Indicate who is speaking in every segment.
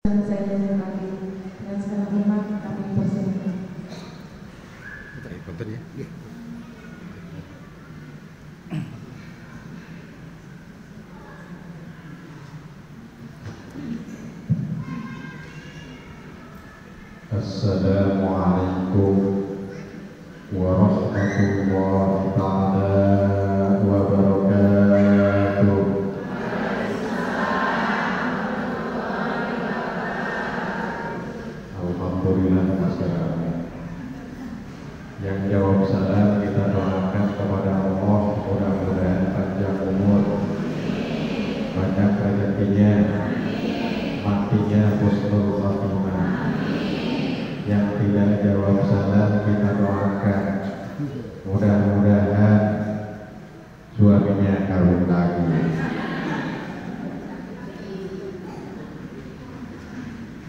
Speaker 1: Dan saya kami dengan segala hormat kami persilakan.
Speaker 2: Bentar ya.
Speaker 3: Assalamualaikum warahmatullahi ta'ala wabarakatuh. Alhamdulillah masyarakat. Yang jawab salam kita doakan kepada Allah, mudah-mudahan panjang umur, banyak rezekinya, matinya husnul khatimah. Yang tidak jawab salam kita doakan mudah-mudahan suaminya kawin lagi.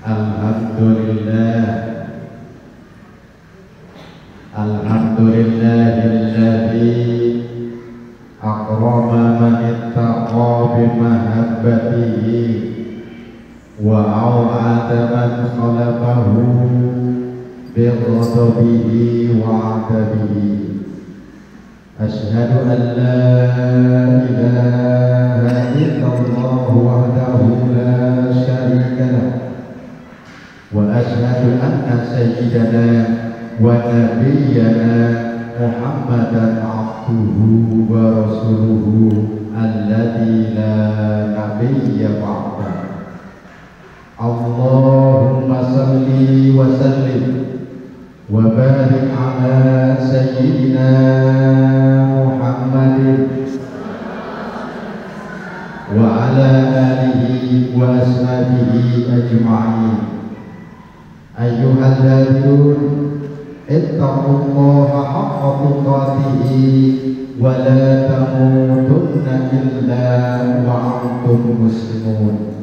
Speaker 3: Alhamdulillah, alhamdulillahilladzi akrama man ittaqa bimahabbatihi wa au'ada man khalaqahu bighadabihi wa 'adabihi. Asyhadu an la ilaha illallah wahdahu la syarika lah wa asyhadu anna sayyidana wa nabiyyana Muhammadan abduhu wa rasuluhu alladzi la nabiyya ba'dahu. Allahumma salli wa sallim wa barik ala sayyidina Muhammadin wa ala alihi wa ashabihi ajma'in. Ayyuhalladzun ittaqullaha haqqa tuqatihi wa la tamutunna illa wa antum muslimun.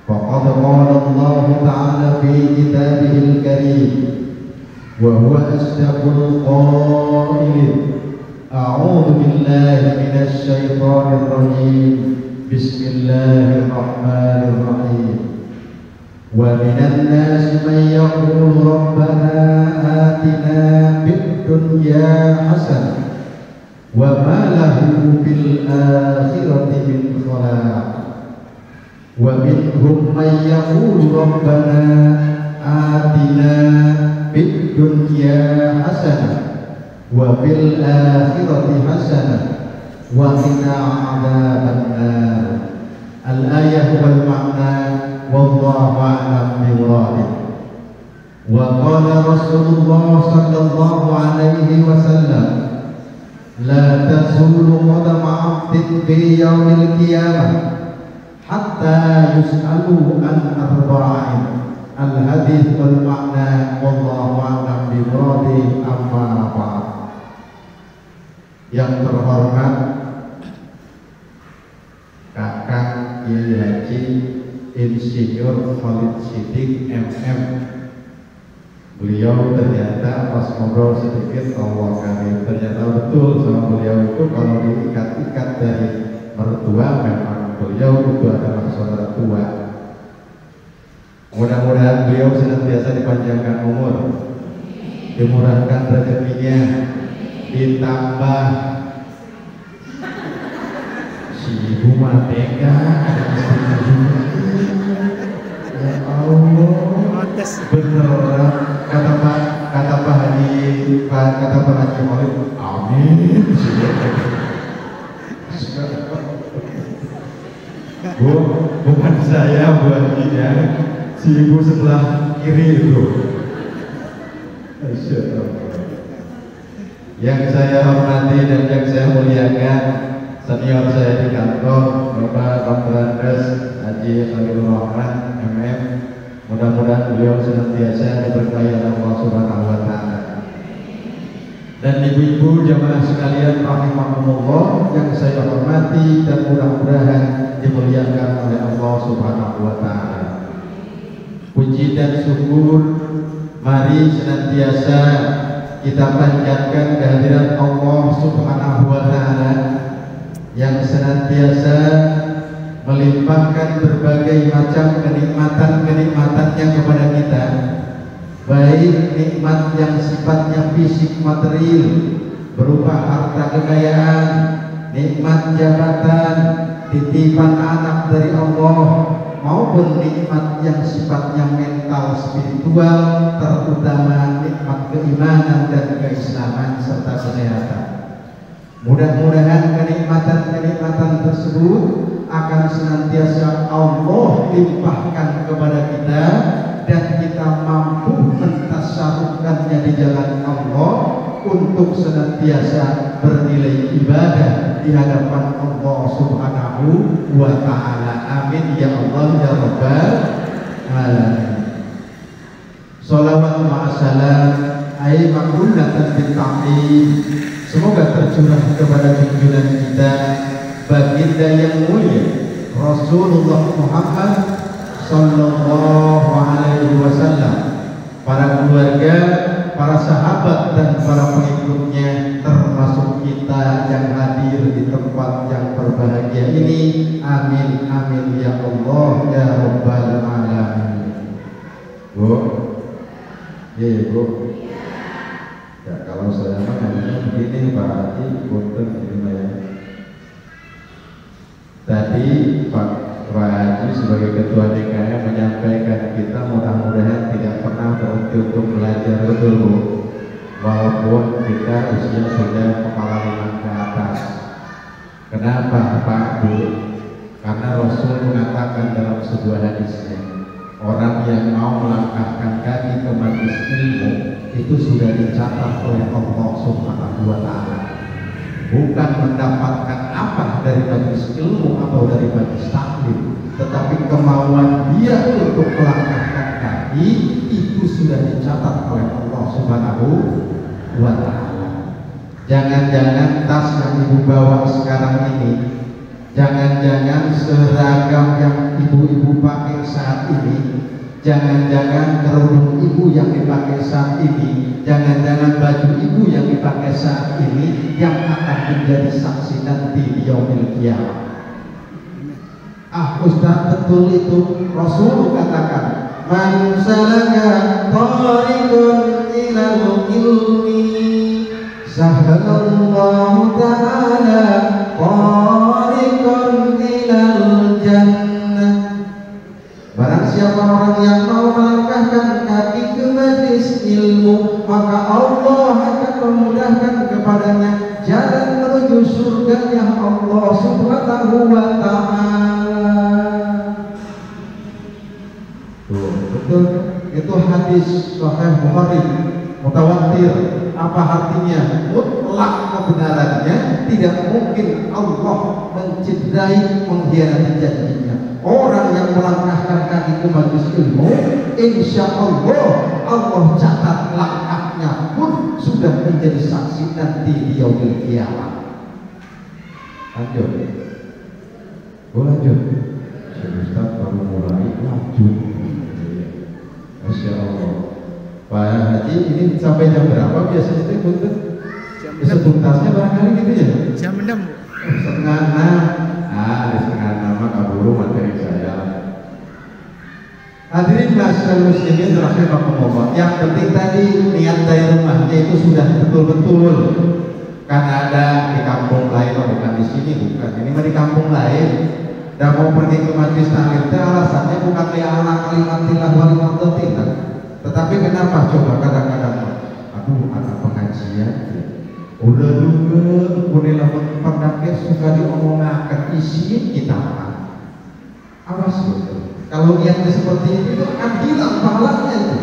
Speaker 3: Faqad qala Allah ta'ala fi kitabihil karim wa huwa asdaqul qailin. A'udzu billahi minasy syaithanir rajim. Bismillahirrahmanirrahim. Wa minan nasi man yaqulu rabbana atina fid dunya hasanah wa ma lahu fil akhirati min khalaq. Wa minhum man yaqulu rabbana atina fid dunya hasanah wa fil akhirati hasanah wa qina adzabannar. Al-ayah wal ma'na wallahu a'lam biwaraih. Wa qala Rasulullah sallallahu alaihi wasallam, la tazulu qadama 'abdin fi yaumil qiyamah hatta yus'alu an arba'in. Al-hadits wal ma'na wallahu a'lam biwaraih. Amma ba'd. Yang terhormat Kakang Kiai Haji Insinyur Khalid Siddiq MM. Beliau ternyata pas ngobrol sedikit Allah kami ternyata betul sama beliau itu kalau diikat-ikat dari mertua memang beliau itu adalah saudara tua. Mudah-mudahan beliau senantiasa dipanjangkan umur, dimurahkan rezekinya, ditambah si ibu mateka ada istrinya juga. Ya Allah, bener kata Pak Haji Khalid, amin. Bu, bukan saya Bu Haji ya, si ibu sebelah kiri itu. Yang saya hormati dan yang saya muliakan, senior saya di kantor, Bapak Dr. Andes Haji Khalilur Rahman MM. Mudah-mudahan beliau senantiasa diberkahi oleh Allah Subhanahu wa Ta'ala. Dan ibu-ibu jamaah sekalian rahimakumullah yang saya hormati dan mudah-mudahan dimuliakan oleh Allah Subhanahu wa Ta'ala. Puji dan syukur mari senantiasa kita panjatkan kehadiran Allah Subhanahu wa Ta'ala yang senantiasa melimpahkan berbagai macam kenikmatan-kenikmatannya kepada kita, baik nikmat yang sifatnya fisik material berupa harta kekayaan, nikmat jabatan, titipan anak dari Allah, maupun nikmat yang sifatnya mental spiritual, terutama nikmat keimanan dan keislaman serta kesehatan. Mudah-mudahan kenikmatan-kenikmatan tersebut akan senantiasa Allah limpahkan kepada kita dan kita mampu mentasarufkannya di jalan Allah untuk senantiasa bernilai ibadah di hadapan Allah Subhanahu wa ta'ala. Amin ya Allah ya Rabbal alamin. Sholawat ma'asalam ay makulatan binta'im, semoga tercurah kepada junjungan kita baginda yang mulia Rasulullah Muhammad sallallahu alaihi wasallam, para keluarga, para sahabat dan para pengikutnya, termasuk kita yang hadir di tempat yang berbahagia ini. Amin amin ya Allah ya Rabbal alamin. Bu, iya Bu. Ya kalau saya mah namanya begini Pak Haji, punten ini ya. Tadi Pak Haji sebagai Ketua DKM menyampaikan kita mudah-mudahan tidak pernah berhenti untuk belajar, betul Bu, walaupun kita usia sudah kepala lima ke atas. Kenapa Pak Bu? Karena Rasul mengatakan dalam sebuah hadisnya, orang yang mau melangkahkan kaki ke majelis ilmu itu sudah dicatat oleh Allah Subhanahu wa ta'ala, bukan mendapatkan apa dari majelis ilmu atau dari majelis taklim, tetapi kemauan dia untuk melangkahkan kaki itu sudah dicatat oleh Allah Subhanahu wa ta'ala. Jangan-jangan tas yang ibu bawa sekarang ini, jangan-jangan seragam yang ibu-ibu pakai saat ini, jangan-jangan kerudung ibu yang dipakai saat ini, jangan-jangan baju ibu yang dipakai saat ini yang akan menjadi saksi nanti di yaumil qiyamah. Ah Ustaz, betul itu. Rasul katakan, man salaka tariqan ilal ilmi sahalallahu ta'ala tariqan ilal jannah. Barang siapa orang yang mau melangkahkan kaki ke majelis ilmu, maka Allah akan memudahkan kepadanya jalan menuju surganya Allah Subhanahu wa ta'ala. Betul, itu hadis Sahih Bukhari mutawatir. Apa artinya? Mutlak kebenarannya, tidak mungkin Allah mencederai, mengkhianati janjinya. Orang yang melangkahkan kaki ke majelis ilmu, insya Allah Allah catat langkahnya pun sudah menjadi saksi nanti di yaumil qiyamah. Lanjut, lanjut. Ustaz baru mulai, lanjut. Masya Allah. Pak Haji, ini sampai jam berapa biasanya itu punten? Bisa tuntasnya barangkali gitu ya?
Speaker 2: Jam 6 Bu.
Speaker 3: Setengah 6. Di setengah 6 mah kaburu materi saya. Hadirin masyarakat muslimin rahimakumullah. Yang penting tadi niat dari rumahnya itu sudah betul-betul. Karena ada di kampung lain, bukan di sini, bukan. Ini mah di kampung lain. Dan mau pergi ke majelis taklim, alasannya bukan li'ala kalimatillah wa limadzatillah. Tetapi kenapa coba kadang-kadang, aduh ada pengajian, udah dulu kunila pendaknya suka diomongakan isi kita. Awas betul. Kalau niatnya seperti itu akan hilang pahalanya itu.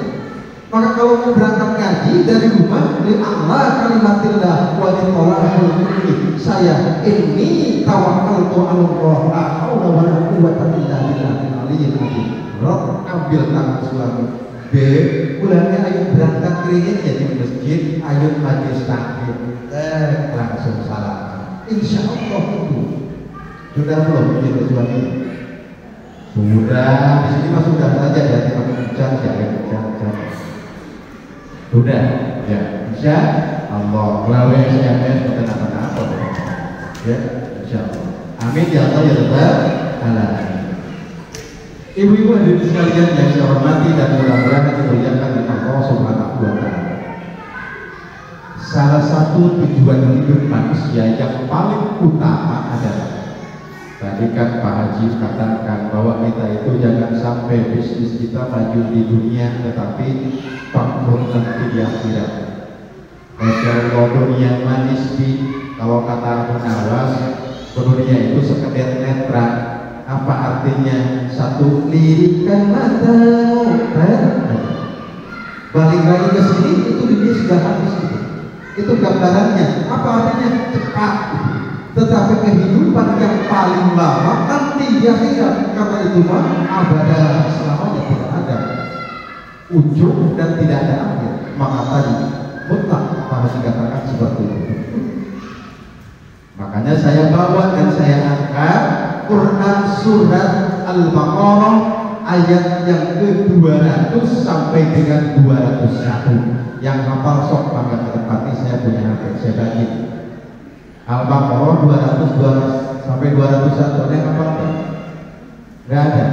Speaker 3: Maka kalau mau berangkat ngaji dari rumah, li'ala kalimatillah wa limadzatillah, saya ini tawakkaltu 'ala Allah, la haula wa la quwwata illa billahil aliyyil azim. Rob ambil tangan suami. B, bulannya ayo berangkat keringin ya di masjid, ayo majelis taklim. Langsung salam. Insya Allah itu. Sudah belum jadi suami? Sudah. Di sini mah sudah saja ya, kita hujan ya, Sudah, ya. Insya Allah. Melalui SMS bukan apa-apa. Ya, insya Allah. Amin ya Allah ya Rabbal alamin. Ibu-ibu hadirin sekalian yang saya hormati dan mudah-mudahan dimuliakan oleh Allah Subhanahu wa Ta'ala. Salah satu tujuan hidup manusia yang paling utama adalah, tadi kan Pak Haji katakan bahwa kita itu jangan sampai bisnis kita maju di dunia tetapi bangkrut nanti di akhirat. Masya Allah, dunia manis kalau kata Abu Nawas, dunia itu sekedar netra. Apa artinya? Satu, lirikan matamu, balik lagi ke sini, itu dunia sudah habis. Itu gambarannya. Apa artinya? Cepat. Tetapi kehidupan yang paling lama nanti di akhirat, karena itu mah abada selamanya, tidak ada ujung dan tidak ada akhir. Maka tadi mutlak harus dikatakan seperti itu. Makanya saya bawa dan saya angkat Quran surat Al-Baqarah ayat yang ke-200 sampai dengan 201. Yang hafal sok bangga ke tempat ini, saya punya HP, saya bagi Al-Baqarah 200 sampai 201. Ada yang hafal apa? Gak ada.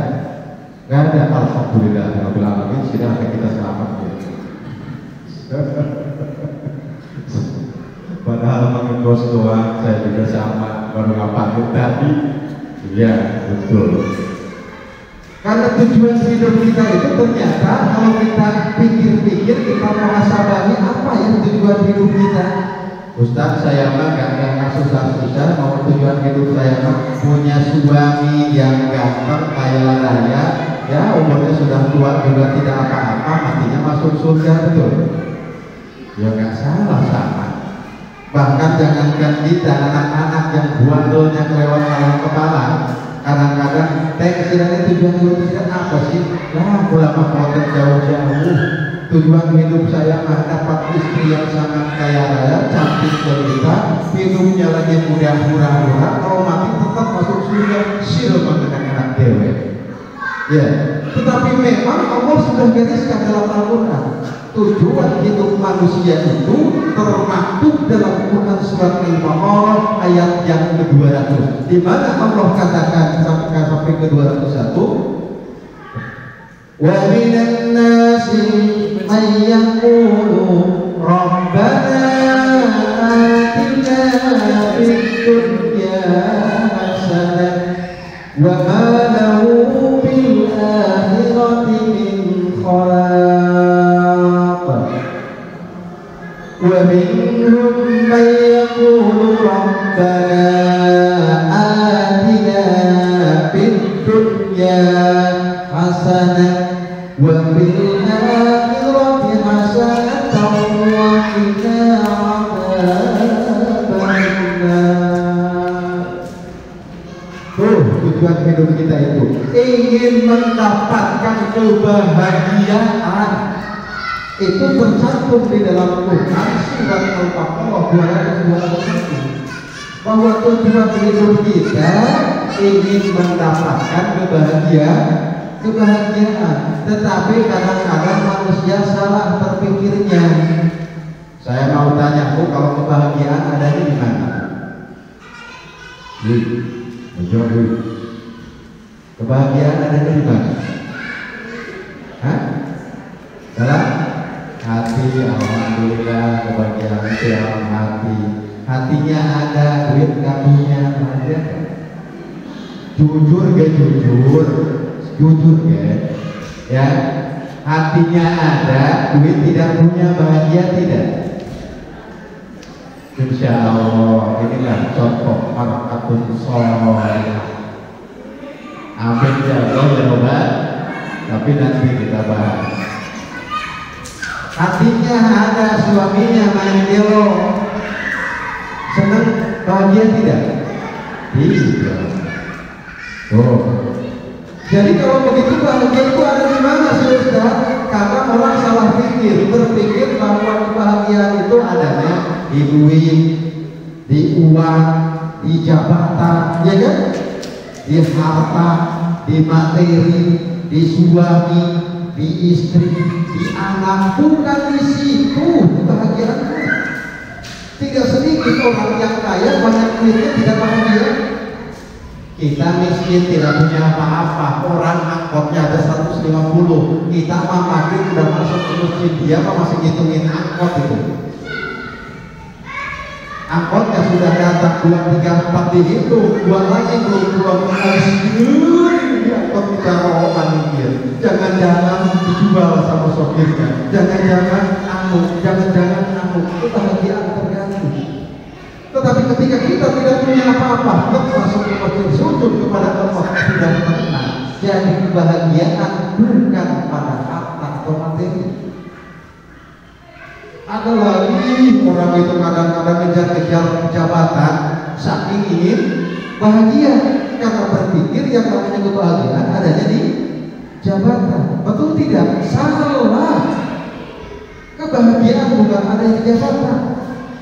Speaker 3: Gak ada. Alhamdulillah rabbil alamin, sudah kita selamat ya. Padahal mengekos doang, saya juga sama, baru ngapalin tadi. Iya, betul. Karena tujuan hidup kita itu ternyata kalau kita pikir-pikir, kita muhasabahi apa ya tujuan hidup kita. Ustaz, saya mah gak susah-susah, mau tujuan hidup saya mah punya suami yang ganteng, kaya raya, ya umurnya sudah tua juga tidak apa-apa, matinya masuk surga, betul? Ya nggak salah sama. Bahkan jangankan kita, anak-anak yang buandolnya kelewat dalam kepala, kadang-kadang istilahnya tujuan hidup kita apa sih? Lah ulama potret jauh-jauh. Tujuan hidup saya mah dapat istri yang sangat kaya raya, cantik jelita, hidupnya lagi mudah murah-murah, kalau mati tetap masuk surga, silman dengan anak dewe. Ya, tetapi memang Allah sudah gariskan dalam Al-Quran. Tujuan hidup manusia itu termaktub dalam Quran surat Al-Baqarah ayat yang ke-200, di mana Allah katakan sampai ke-201, wa minan nasi may yaqulu rabbana atina fid dunya hasanah wa ma lahu bil akhirati min khalaq wa minhum may yaqulu rabbana atina fid dunya hasanah wa fil akhirati hasanatan wa qina adzabannar. Tujuan hidup kita itu ingin mendapatkan kebahagiaan. Itu tercantum di dalam Quran surat Al-Baqarah 221 bahwa tujuan hidup kita ingin mendapatkan kebahagiaan, tetapi kadang-kadang manusia salah terpikirnya. Saya mau tanya, kalau kebahagiaan adanya di mana? Kebahagiaan adanya di mana? Hah? Dalam hati. Alhamdulillah, kebahagiaan itu dalam hati. Hatinya ada, duit gak punya, ada. Jujur gak jujur ya, hatinya ada, duit tidak punya, bahagia tidak. Insya Allah inilah contoh markatun sholih. Amin ya Allah jawaban, tapi nanti kita bahas. Hatinya ada, suaminya main delo, senang, bahagia tidak? Tidak. Jadi kalau begitu bahagia itu ada di mana sih Ustaz? Karena orang salah berpikir bahwa kebahagiaan itu adanya di duit, di uang, di jabatan, ya kan? Di harta, di materi, di suami, di istri, di anak. Bukan di situ kebahagiaan. Tidak sedikit orang yang kaya banyak duitnya tidak bahagia.
Speaker 2: Kita miskin, tidak punya apa-apa, orang angkotnya ada 150, kita mah maghrib udah masuk ke masjid, dia mah masih ngitungin angkot itu. Angkotnya sudah datang 2, 3, 4 dihitung, 2 lagi belum pulang di angkot kita rohongan mikir. Jangan-jangan dijual sama sopirnya, jangan-jangan amuk, jangan-jangan amuk, kebahagiaan terganggu. Tetapi ketika kita tidak punya apa-apa, kita masuk ke masjid sujud kepada Allah sudah tenang. Jadi kebahagiaan bukan pada harta atau materi. Ada lagi orang itu kadang-kadang kejar-kejar jabatan, saking ingin bahagia karena berpikir yang namanya kebahagiaan adanya di jabatan. Betul tidak? Salah. Kebahagiaan bukan ada di jabatan.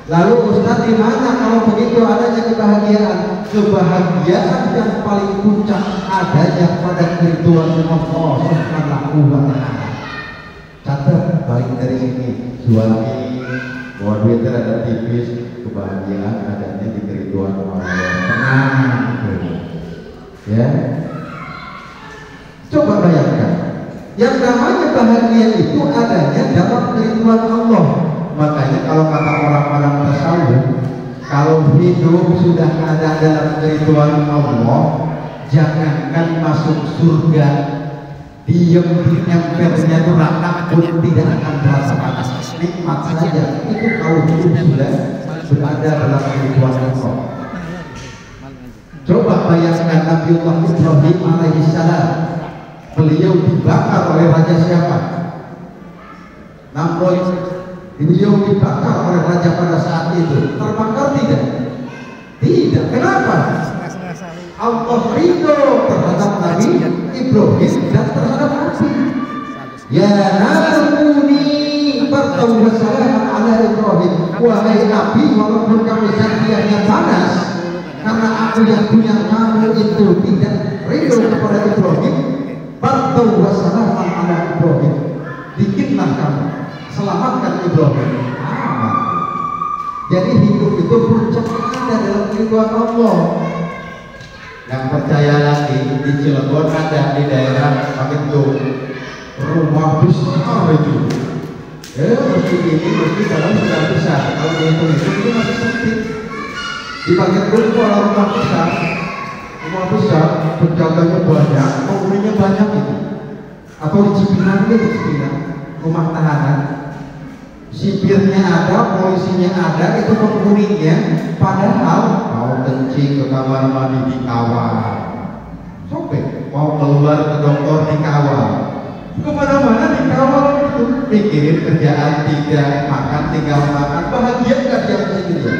Speaker 2: Lalu Ustaz, di mana kalau begitu adanya kebahagiaan? Kebahagiaan yang paling puncak adanya pada keridhaan Allah Subhanahu wa Ta'ala. Catat balik dari sini, suami bahwa duitnya ada tipis, kebahagiaan adanya di keridhaan Allah. Tenang, ya. Coba bayangkan, yang namanya bahagia itu adanya dalam keridhaan Allah. Makanya kalau kata orang-orang tasawuf, kalau hidup sudah ada dalam keridhaan Allah, jangankan masuk surga, diem di empernya neraka pun tidak akan terasa panas. Nikmat saja itu kalau hidup sudah berada dalam keridhaan Allah. Coba bayangkan Nabiullah Ibrahim alaihissalam, beliau dibakar oleh raja siapa? Namrud. Beliau dibakar oleh raja pada saat itu. Terbakar tidak? Tidak. Kenapa? Allah ridho terhadap Nabi Ibrahim dan terhadap api. Ya naruni bertaubat salaman ala Ibrahim. Wahai api, walaupun kamu zatiannya panas, karena aku yang punya kamu itu tidak ridho kepada Ibrahim, bertaubat salaman ala Ibrahim. Bikinlah kamu, selamatkan Ibrahim. Aman. Jadi hidup itu puncak ada dalam keridhaan Allah. Yang percaya lagi di Cilegon ada di daerah Paketung rumah besar itu. Masjid ini masjid dalam sudah besar. Kalau dihitung itu masih sempit. Di Paketung itu ada rumah besar, penjaganya banyak, penghuninya banyak itu. Atau di Cipinang dia di Cipinang, rumah tahanan. Sipirnya ada, polisinya ada, itu penghuninya. Padahal mau kencing ke kamar mandi dikawal, sobek mau keluar ke dokter dikawal, kemana-mana dikawal itu. Pikirin kerjaan tidak, makan tinggal makan, bahagia nggak dia sendirian?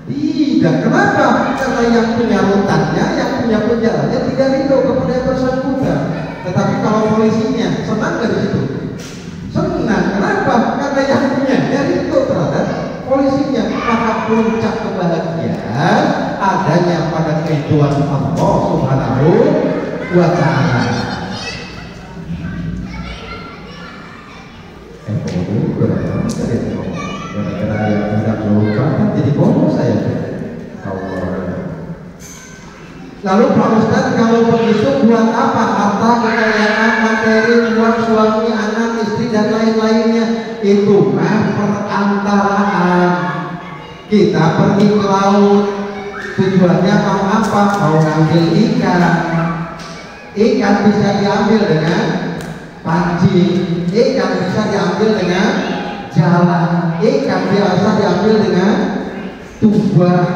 Speaker 2: Tidak. Kenapa? Karena yang punya rutannya, yang punya penjaranya tidak ridho kepada yang bersangkutan. Tetapi kalau polisinya senang dari situ. Senang. Kenapa? Karena yang punya ridho terhadap polisinya. Maka puncak kebahagiaan adanya pada keridhaan Allah Subhanahu wa Ta'ala. Gara-gara yang tidak melupakan jadi bohong saya. Lalu Pak Ustadz, kalau begitu buat apa harta, kekayaan, materi, uang, suami, anak, istri dan lain-lainnya? Itu mah perantaraan. Kita pergi ke laut, tujuannya mau apa? Mau ngambil ikan. Ikan bisa diambil dengan pancing, ikan bisa diambil dengan jalan, ikan biasa diambil dengan tumbak.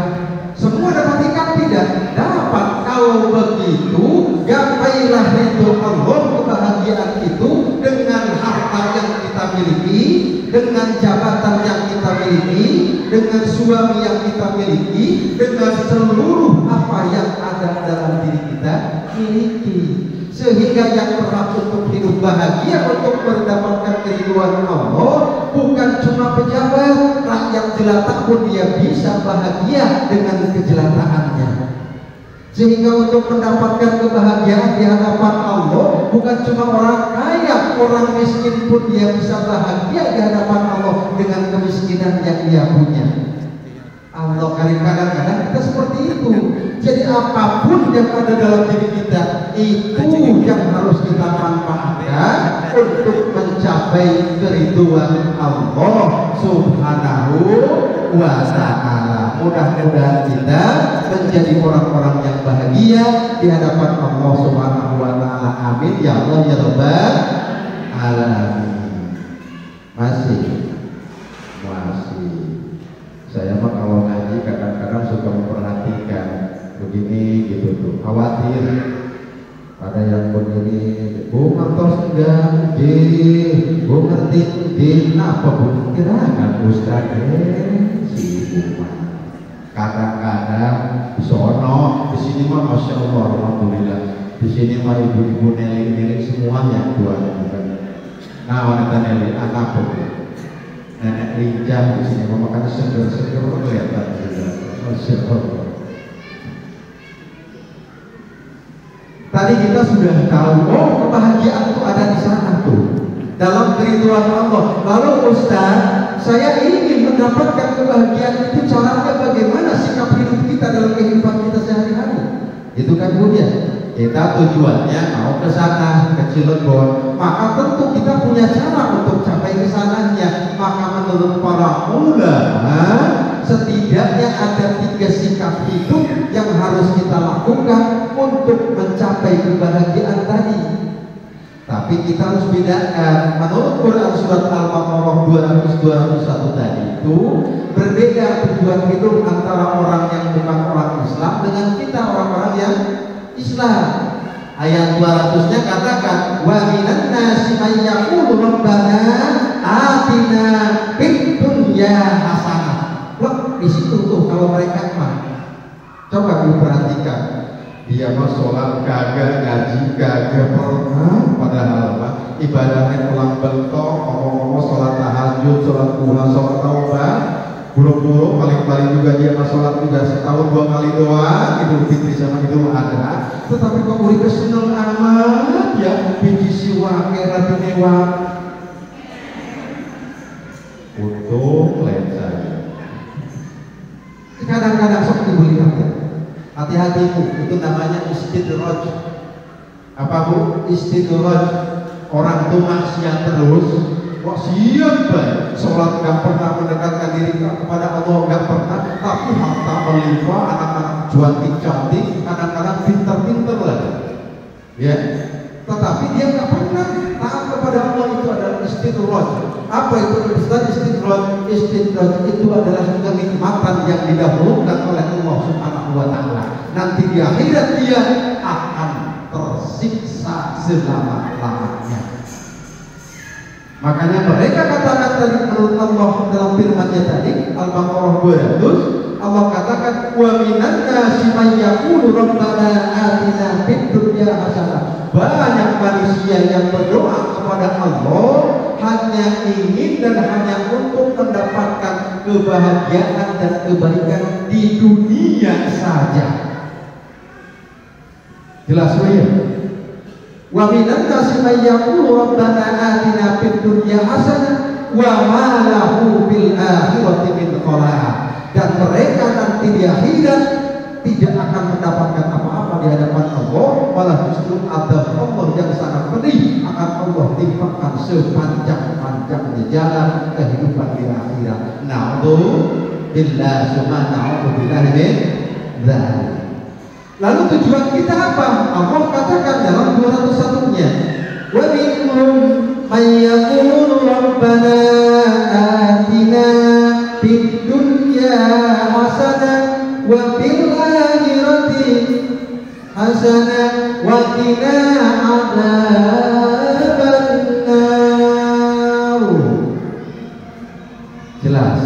Speaker 2: Semua dapat ikan tidak? Dapat. Kalau begitu, gapailah ridho Allah, kebahagiaan itu dengan harta yang kita miliki, dengan jabatan yang kita miliki, dengan suami yang kita miliki, dengan seluruh apa yang ada dalam diri kita miliki. Sehingga yang berhak untuk hidup bahagia, untuk mendapatkan keridhaan Allah, bukan cuma pejabat, rakyat jelata pun dia bisa bahagia dengan kejelataannya. Sehingga untuk mendapatkan kebahagiaan di hadapan Allah, bukan cuma orang kaya, orang miskin pun dia bisa bahagia di hadapan Allah dengan kemiskinan yang dia punya. Allah kadang-kadang kita seperti itu. Jadi apapun yang ada dalam diri kita itu yang harus kita manfaatkan untuk mencapai keriduan Allah Subhanahu wa ta'ala. Mudah-mudahan kita menjadi orang-orang yang bahagia di hadapan Allah Subhanahu wa ta'ala. Amin ya Allah ya Rabbal alamin. Masih saya mah kalau ngaji kadang-kadang suka memperhatikan begini gitu tuh, khawatir ada yang begini, bu ngertos enggak, bu ngerti apa bu, kira-kira Ustaz si ibu mah kadang-kadang sono di sini mah masya Allah alhamdulillah, di sini mah ibu-ibu nelik-nelik semua yang tua bukan. Nah wanita nelik anak bu, nenek lincah di sini mau makan seger-seger kelihatan juga, masya Allah. Tadi kita sudah tahu, oh kebahagiaan itu ada di sana tuh, dalam keriduan Allah. Lalu Ustaz, saya ingin mendapatkan kebahagiaan itu, caranya bagaimana sikap hidup kita dalam kehidupan kita sehari-hari? Itu kan Bu ya. Kita tujuannya mau ke sana, ke Cilegon, maka tentu kita punya cara untuk capai ke sananya. Maka menurut para ulama, setidaknya ada 3 sikap hidup yang harus kita lakukan untuk mencapai kebahagiaan tadi. Tapi kita harus bedakan. Menurut Quran surat Al-Baqarah 200-201 tadi itu berbeda tujuan hidup antara orang yang bukan orang Islam dengan kita orang-orang yang Islam. Ayat 200-nya katakan wa minan nasi may yaqulu rabbana atina fid dunya hasanah. Loh, di situ tuh kalau mereka mah coba diperhatikan, dia mah sholat kagak, ngaji kagak pernah, padahal mah ibadahnya pulang bentok, ngomong-ngomong sholat tahajud, sholat duha, sholat taubah, buruk-buruk paling-paling juga dia mah sholat juga setahun 2 kali doang, Idul Fitri sama Idul Adha. Tetapi kok mereka seneng amat ya, biji siwa kera binewa untuk lensa. Kadang-kadang sok dibelikan ya. Hati-hati Bu, itu namanya istidraj. Apa Bu? Istidraj. Orang tuh maksiat terus, kok siap baik, sholat gak pernah mendekatkan diri kepada Allah, gak pernah, tapi harta melimpah, anak-anak cantik, kadang-kadang pintar-pintar lah, ya. Tetapi dia gak pernah taat kepada Allah. Itu adalah istidraj. Apa itu istidraj? Istidraj itu adalah kenikmatan yang didahulukan oleh Allah Subhanahu wa ta'ala. Nanti di akhirat dia akan tersiksa selama-lamanya. Makanya mereka katakan tadi menurut Allah dalam firman-Nya tadi Al-Baqarah 200, Allah katakan wa minan nasi may yaqulu rabbana atina fid dunya hasanah. Banyak manusia yang berdoa kepada Allah hanya ingin dan hanya untuk mendapatkan kebahagiaan dan kebaikan di dunia saja. Jelas ya? Wa minan nasi may yaqulu rabbana atina fid dunya hasanah wa ma lahu fil akhirati min khalaq. Dan mereka nanti di akhirat tidak akan mendapatkan apa-apa di hadapan Allah, malah justru azab Allah yang sangat pedih akan Allah timpakan sepanjang-panjangnya jalan kehidupan di akhirat. Na'udzubillah min dzalik. Lalu tujuan kita apa? Allah katakan dalam 201-nya, wa minhum may yaqulu rabbana atina fid dunya hasanah wa fil akhirati hasanah wa qina adzabannar. Jelas.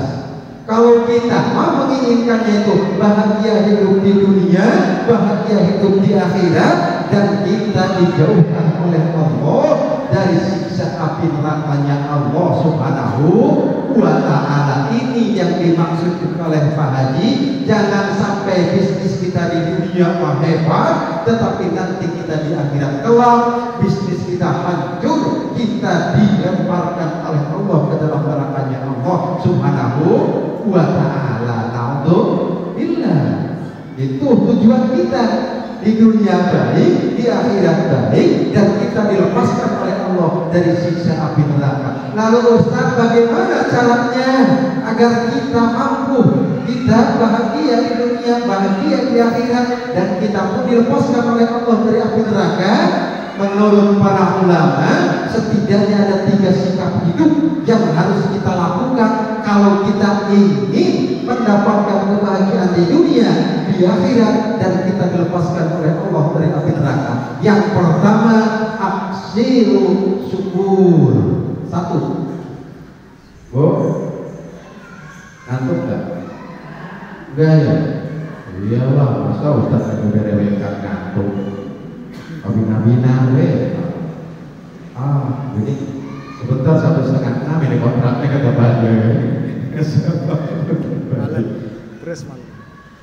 Speaker 2: Kalau kita mau menginginkannya itu bahagia hidup di dunia, bahagia hidup di akhirat, dan kita dijauhkan oleh Allah dari siksa api nerakanya Allah Subhanahu wa ta'ala. Ini yang dimaksud oleh Pak Haji. Jangan sampai bisnis kita di dunia mah hebat, tetapi nanti kita di akhirat kelak bisnis kita hancur, kita dilemparkan oleh Allah ke dalam nerakanya Allah Subhanahu wa ta'ala. Na'udzubillah. Itu tujuan kita. Di dunia baik, di akhirat baik, dan kita dilepaskan oleh Allah dari siksa api neraka. Lalu Ustaz, bagaimana caranya agar kita mampu, kita bahagia di dunia, bahagia di akhirat, dan kita pun dilepaskan oleh Allah dari api neraka? Menurut para ulama, setidaknya ada 3 sikap hidup yang harus kita lakukan kalau kita ingin mendapatkan kebahagiaan di dunia, di akhirat, dan kita dilepaskan oleh Allah dari api neraka. Yang pertama, aksiru syukur. 1. Bu, ngantuk gak? Enggak ya? Iyalah, masa Ustaz yang berewekkan ngantuk. Bina-bina ini sebentar 5:30 ini kontraknya kata bahagia.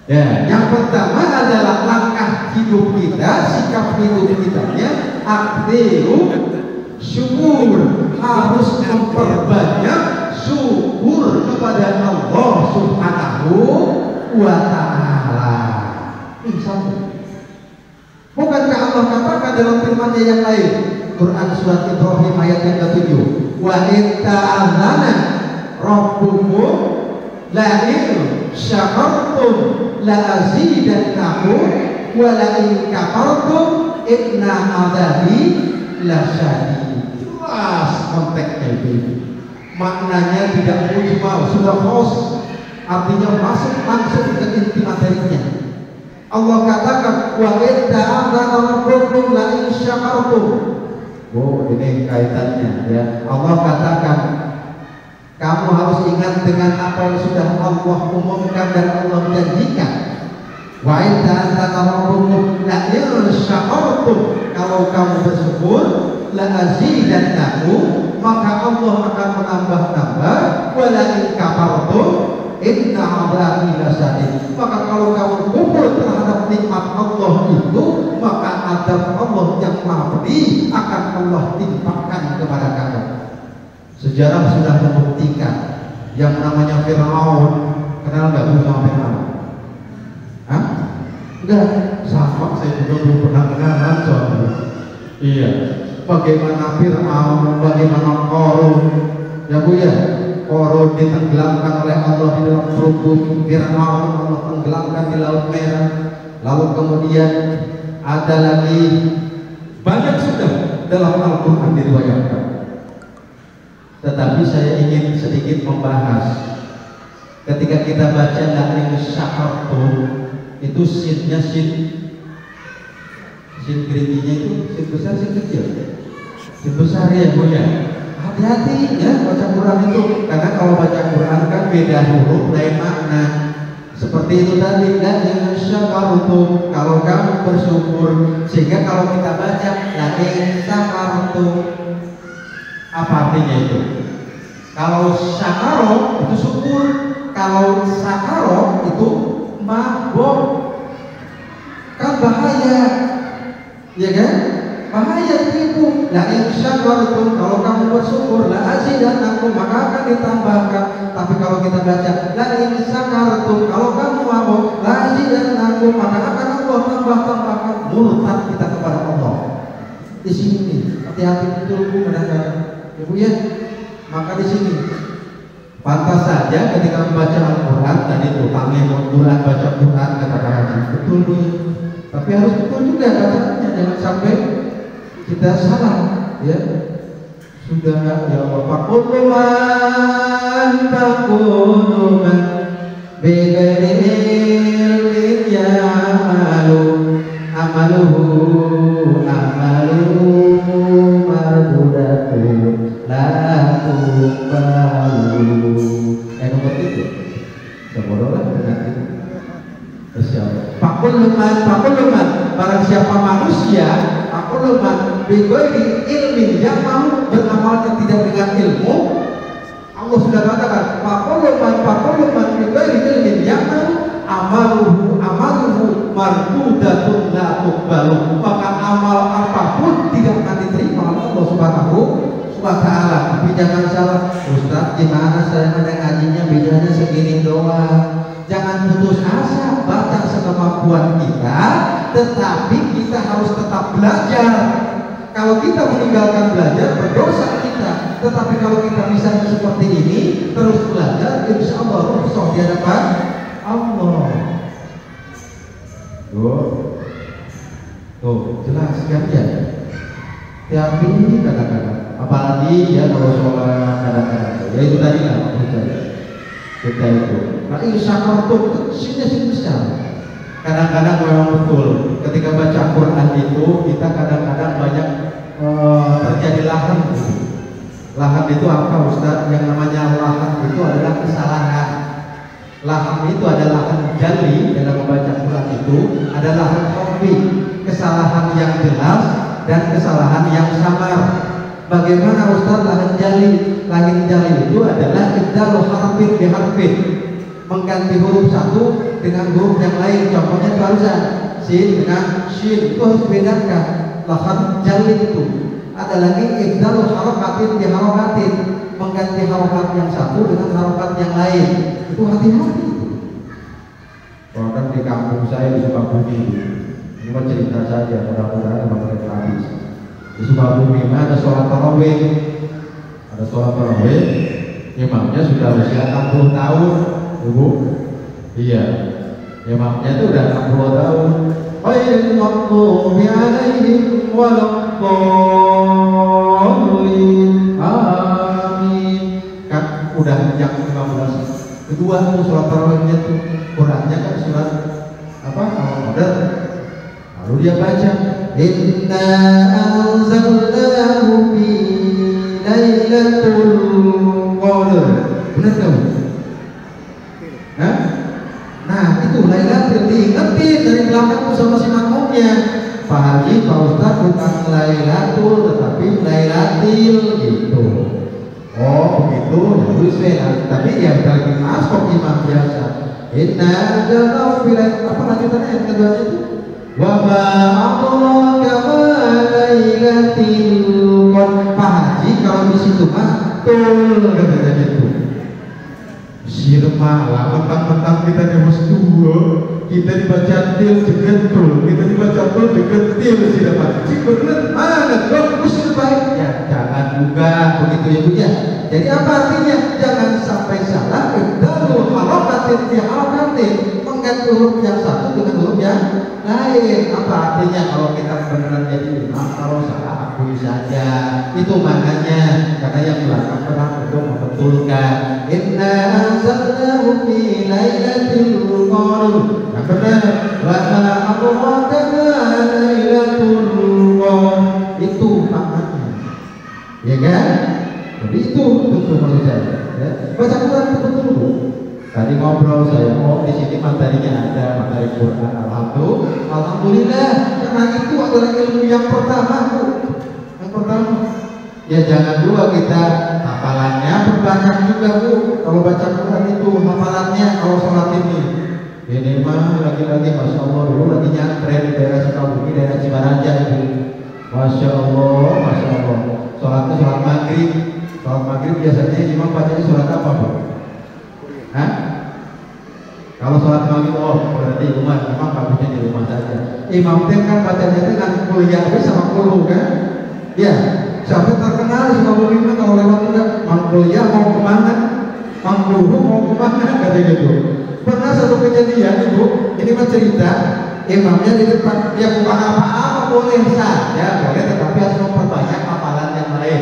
Speaker 2: Ya, yang pertama adalah langkah hidup kita, sikap hidup kitanya aktiru syukur, harus memperbanyak syukur kepada Allah Subhanahu wa ta'ala. Ini satu. Bukankah Allah katakan dalam firman-Nya yang lain, Quran surat Ibrahim ayat yang ke-7, wa in ta'adzana rabbukum la in syakartum la azidannakum wa la in kafartum inna adzabi lasyadid. Jelas konteksnya itu. Maknanya tidak mujmal, sudah khos, artinya masuk langsung ke inti materinya. Allah katakan wa in ta'adzana rabbukum la in syakartum. Oh, ini kaitannya ya. Allah katakan kamu harus ingat dengan apa yang sudah Allah umumkan dan Allah janjikan. Wa in ta'adzana rabbukum la in syakartum, kalau kamu bersyukur la azidannakum, maka Allah akan menambah-tambah. Wa la in kafartum inna adzabi lasyadid, maka kalau kamu kufur terhadap nikmat Allah itu, maka azab Allah yang maha pedih akan Allah timpakan kepada kamu. Sejarah sudah membuktikan yang namanya Fir'aun. Kenal nggak sama Fir'aun? Hah? Enggak, sama, saya juga belum pernah kenalan soalnya. Iya, bagaimana Fir'aun, bagaimana Qarun, ya Bu ya. Qarun ditenggelamkan oleh Allah di dalam perut bumi, Fir'aun Allah tenggelamkan di Laut Merah. Lalu kemudian ada lagi banyak sudah dalam Al-Quran diriwayatkan. Tetapi saya ingin sedikit membahas. Ketika kita baca la in syakartum, itu sinnya sin geriginya itu sin besar, sin kecil, sin besar ya Bu ya. Hati-hati ya baca Quran itu, karena kalau baca Quran kan beda huruf lain makna. Seperti itu tadi, la in syakartum, kalau kamu bersyukur. Sehingga kalau kita baca la in syakartum, apa artinya itu? Kalau syakaro itu syukur, kalau sakaro itu mabok. Kan bahaya, ya kan? Bahaya itu. La in syakartum, kalau kamu bersyukur, la azidannakum, maka akan ditambahkan. Tapi kalau kita baca la in syakartum, kalau kamu mabuk, la azidannakum, maka akan Allah tambahkan. Murtad kita kepada Allah. Di sini hati-hati betul Bu, kadang-kadang ya Bu ya. Maka di sini pantas saja ketika membaca Al-Quran tadi utangnya Al-Quran, baca Quran kata haji betul Bu. Tapi harus betul juga bacanya, jangan sampai kita salah ya. Sudah ya Allah, fakuluman bighairi ilmin amaluhu mardudatu la tuqbalu. Nomor itu sebodohlah dengan itu. Fakuluman barang siapa manusia, fakuluman bighairi ilmin yang mau beramalnya tidak dengan ilmu. Allah sudah katakan fakuluman bighairi ilmin yang mau amaluhu mardudatun la tuqbalu, maka amal apapun tidak akan diterima oleh Allah Subhanahu wa ta'ala. Tapi jangan salah, Ustaz gimana saya ngajinya bedanya segini doang. Jangan putus asa, baca kemampuan kita, tetapi kita harus tetap belajar. Kalau kita meninggalkan belajar, berdosa kita. Tetapi kalau kita bisa seperti ini, terus belajar, insya Allah rukhsah di hadapan Allah. Tuh, jelas sekalian. Tapi kadang-kadang, apalagi ya kalau sholat kadang-kadang, ya itu tadi lah kita itu. Nah insyakartum itu sini besar. Kadang-kadang memang betul. Ketika baca Quran itu kita kadang-kadang banyak terjadi lahan. Lahan itu apa Ustaz? Yang namanya lahan itu adalah kesalahan. Lahan itu adalah lahan jali dalam membaca Quran itu adalah lahan khafi, kesalahan yang jelas dan kesalahan yang samar. Bagaimana Ustaz lahan jali? Lahan jali itu adalah ibdal harfin bi harfin, mengganti huruf satu dengan huruf yang lain. Contohnya barusan sin dengan shin, itu harus dibedakan. Lahan jali itu ada lagi ibdal harakatin bi harakatin, mengganti harokat yang satu dengan harokat yang lain. Itu hati-hati. Kalau kan di kampung saya di Sukabumi, ini mah cerita saja, mudah-mudahan mereka habis. Di Sukabumi ada sholat tarawih, imamnya sudah usia 60 tahun, Ibu. Iya, imamnya itu udah 60 tahun. Ghairil maghdubi 'alaihim waladdallin. Amin. Kan udah yang 15. Kedua tuh surat tarawihnya tuh Qurannya kan surat apa? Al-Qadar. Lalu dia baca inna anzalnahu fi lailatul qadar. Benar kamu? Hah? Nah itu Lailatul, diingetin dari belakang tuh sama si makmumnya. Pak Haji, Pak Ustaz bukan Lailatul tetapi Lailatil gitu. Oh begitu, tapi ya lagi masuk imam biasa. Inna anzalnahu fi apa lanjutannya yang kedua itu? Wa ma adraka ma lailatul qadar. Pak Haji kalau di situ mah tul katanya gitu. Sirma lah mentang-mentang kita nyebut dua, kita dibaca til jegetul, kita dibaca tul jegetil sih dapat. Si bener mana bagus baik ya, jangan juga begitu ya Bu ya. Jadi apa artinya? Jangan sampai salah ibdalul harakatin fi harakatin, mengganti huruf yang satu dengan huruf yang lain. Apa artinya kalau kita beneran jadi imam, kalau salah akui saja. Itu maknanya, karena yang belakang pernah untuk membetulkan inna anzalnahu fi lailatul qadar. Yang benar, wa ma adraka ma lailatul qadar. Itu maknanya. Ya kan? Jadi itu betul maksud saya. Ya. Baca Quran itu betul Bu. Tadi ngobrol saya, oh di sini materinya ada materi Quran. Alhamdulillah, karena itu adalah ilmu yang pertama Bu. Yang pertama. Ya jangan dua kita hafalannya berbanyak juga Bu. Kalau baca Quran itu hafalannya kalau sholat ini mah lagi-lagi Masya Allah dulu lagi nyantren di daerah Sukabumi, daerah Cibaraja itu. Masya Allah, Masya Allah. Sholatnya sholat maghrib. Sholat maghrib biasanya imam bacanya surat apa Bu? Hah? Kalau sholat maghrib, oh berarti imam bagusnya di rumah saja. Imam kan bacanya dengan kuliah sama kulu kan? Ya. Sampai terkenal di Sukabumi kalau lewat udah Mang kuliah mau kemana, Mang Guru mau kemana katanya gitu. Pernah satu kejadian Ibu, ini mah cerita, imamnya di depan, ya bukan apa-apa boleh saja, boleh tetapi harus memperbanyak hafalan yang lain.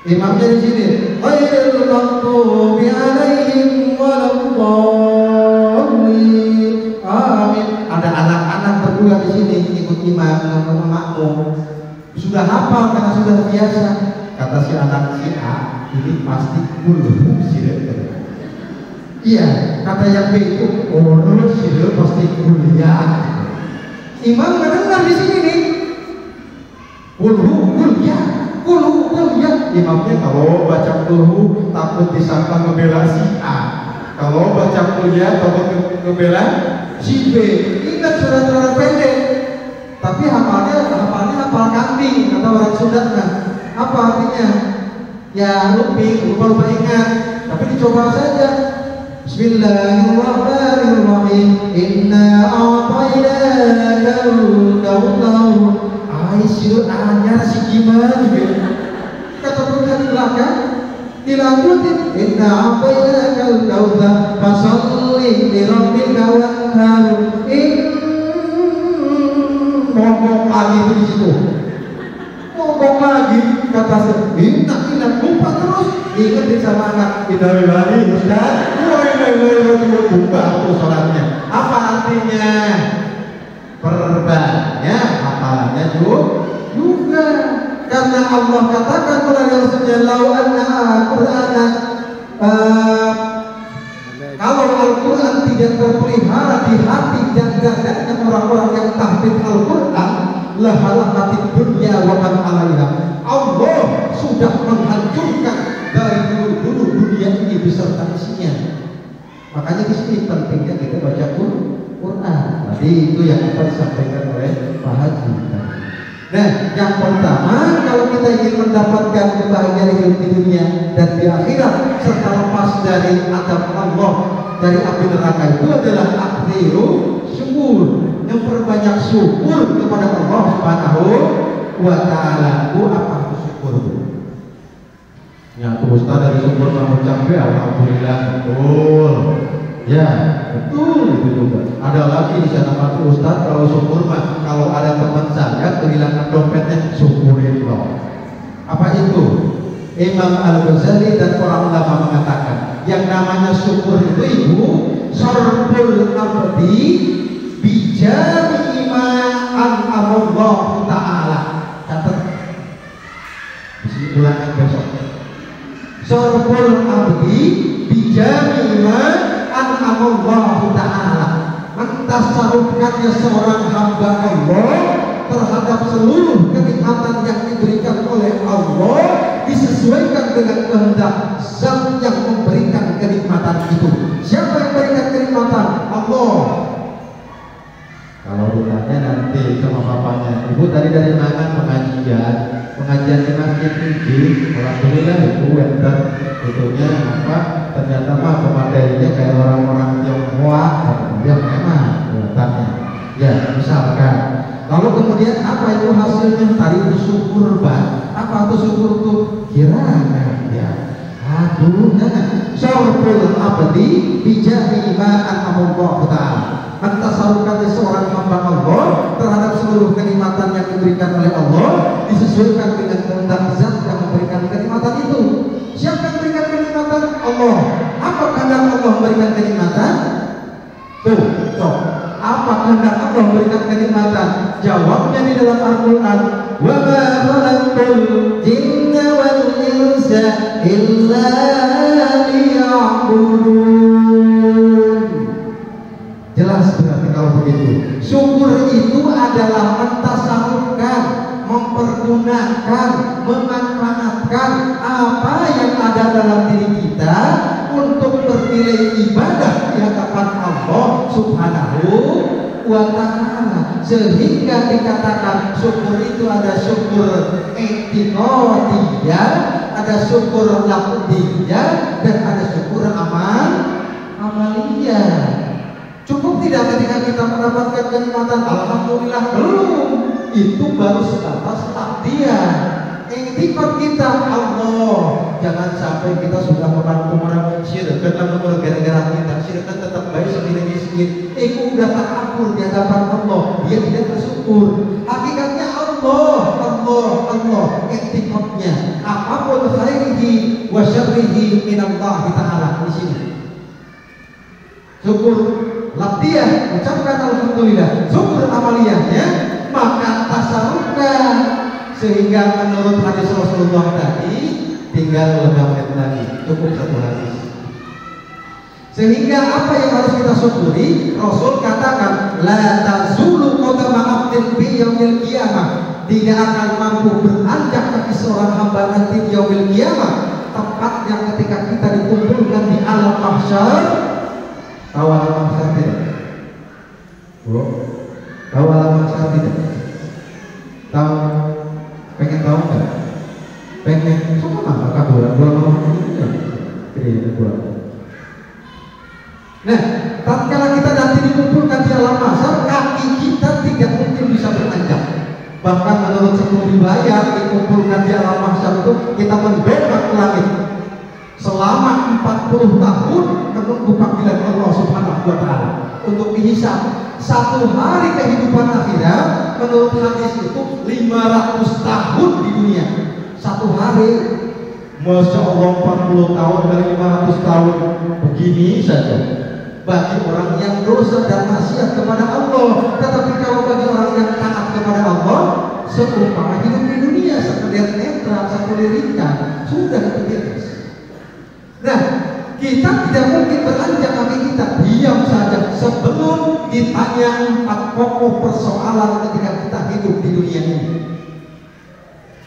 Speaker 2: Imamnya di sini, ghairil maghdubi 'alaihim waladdallin. Amin. Ada anak-anak berdua di sini ikut imam sama makmum. Sudah hafal karena sudah biasa. Kata si anak si A, ini pasti kulhu sirep. Iya, kata yang B itu, oh sirep pasti kuliah. Imam mendengar di sini nih, kulhu kuliah. Imamnya kalau baca kulhu takut disangka ngebela si A. Kalau baca kuliah takut ngebela si B. Ingat surat-surat pendek. Tapi hafal kambing kata orang Sunda kan. Apa artinya? Ya lupa ingat. Tapi dicoba saja. Bismillahirrahmanirrahim. Inna a'tainakal kautsar. Aisyah anyar si gimana juga. Kata Tuhan di belakang dilanjutin. Inna a'tainakal kautsar fasholli li rabbika wanhar. Ngomong lagi itu di situ. Ngomong lagi kata inna lupa terus. Ingetin sama anak kita lagi Ustaz. Buka tuh sholatnya. Apa artinya? Perbanyak hafalannya juga. Karena Allah katakan melalui Rasulnya lau anna Qur'ana kalau Al-Quran tidak terpelihara di hati dan dadanya orang-orang yang tahfidz Al-Quran, lahalakatid dunya wa man 'alaiha. Allah sudah menghancurkan dari dulu dunia ini beserta isinya. Makanya di sini pentingnya kita baca Quran. Tadi itu yang akan disampaikan oleh Pak Haji. Nah, yang pertama kalau kita ingin mendapatkan kebahagiaan hidup di dunia dan di akhirat serta lepas dari adab Allah dari api neraka itu adalah akhiru syukur, memperbanyak syukur kepada Allah Subhanahu wa Ta'ala. Apa itu syukur? Ya, Ustaz dari syukur mengucapkan alhamdulillah, betul. Ya, betul itu juga. Ada lagi di sana Pak Ustaz kalau syukur mah kalau ada teman saya kehilangan dompetnya syukurin loh. Apa itu? Imam Al-Ghazali dan para ulama mengatakan yang namanya syukur itu ibu syarbul abdi bijami ma an'amallah ta'ala. Catat. Ulangan besok. Syarbul abdi bijami ma an'amallahu ta'ala, mentasarufkannya seorang hamba Allah terhadap seluruh kenikmatan yang diberikan oleh Allah disesuaikan dengan kehendak Zat yang memberikan kenikmatan itu. Siapa yang memberikan kenikmatan? Allah. Kalau ditanya nanti sama bapaknya, ibu tadi dari mana pengajian di masjid ini? Alhamdulillah ibu enter itunya apa? Ternyata mah pematerinya kayak orang-orang Tionghoa, dia memang kelihatannya. Ya, misalkan. Lalu kemudian apa itu hasilnya? Tadi itu syukur Pak. Apa itu syukur itu? Kiranya ya. Aduh, jangan. Syarful abdi bijahi ma an'amallahu ta'ala. Mentasarufkan seorang hamba Allah terhadap seluruh kenikmatan yang diberikan oleh Allah disesuaikan dengan kehendak Zat yang memberikan kenikmatan itu. Siapa yang memberikan kenikmatan? Allah. Apa kehendak Allah memberikan kenikmatan? Tuh. Apa kehendak Allah memberikan kenikmatan? Jawabnya di dalam Al-Quran. Wa ma khalaqtul jinna wal insa illa liya'budun. Jelas berarti kalau begitu. Syukur itu adalah mentasarufkan, mempergunakan, memanfaatkan apa yang ada dalam diri kita untuk bernilai ibadah di hadapan Allah Subhanahu wa Ta'ala, sehingga dikatakan syukur itu ada syukur i'tiqadiyah, ada syukur lafziyah, dan ada syukur amaliyah. Cukup tidak ketika kita mendapatkan kenikmatan alhamdulillah? Belum. Itu baru sebatas takdir. Iktikad kita Allah. Jangan sampai kita sudah membantu orang syirik karena nomor gara-gara kita syirik tetap baik sendiri miskin. Itu udah takabur di hadapan Allah. Dia tidak bersyukur. Hakikatnya Allah. Iktikadnya apapun khairihi wa syarrihi minallahi ta'ala di sini. Syukur latihan, ucapkan alhamdulillah. Syukur amaliyahnya maka tasarufkan, sehingga menurut hadis Rasulullah tadi tinggal 5 menit lagi, cukup 1 hadis. Sehingga apa yang harus kita syukuri? Rasul katakan la tazulu qadama 'abdin fi yaumil qiyamah, tidak akan mampu beranjak kaki seorang hamba nanti di yaumil qiyamah, tepatnya ketika kita dikumpulkan di alam mahsyar. Tahu alam mahsyar tidak? Tahu alam mahsyar tidak? Tahu? Pengen tahu nggak? Pengen? Semua apa kabar? Gua mau ini. Nah, tatkala kita nanti dikumpulkan di alam mahsyar, kaki kita tidak mungkin bisa beranjak. Bahkan menurut satu riwayat, dikumpulkan di alam mahsyar itu kita mendongak ke langit selama 40 tahun menunggu panggilan Allah Subhanahu wa Ta'ala untuk dihisab. Satu hari kehidupan akhirat menurut hadis itu 500 tahun di dunia. Satu hari, Masya Allah, 40 tahun dari 500 tahun begini saja bagi orang yang dosa dan maksiat kepada Allah. Tetapi kalau bagi orang yang taat kepada Allah, seumpama hidup di dunia sekedar netral, sekedar ikan, sudah itu beres. Nah, kita tidak mungkin beranjak kaki kita diam saja sebelum ditanya 4 pokok persoalan ketika kita hidup di dunia ini.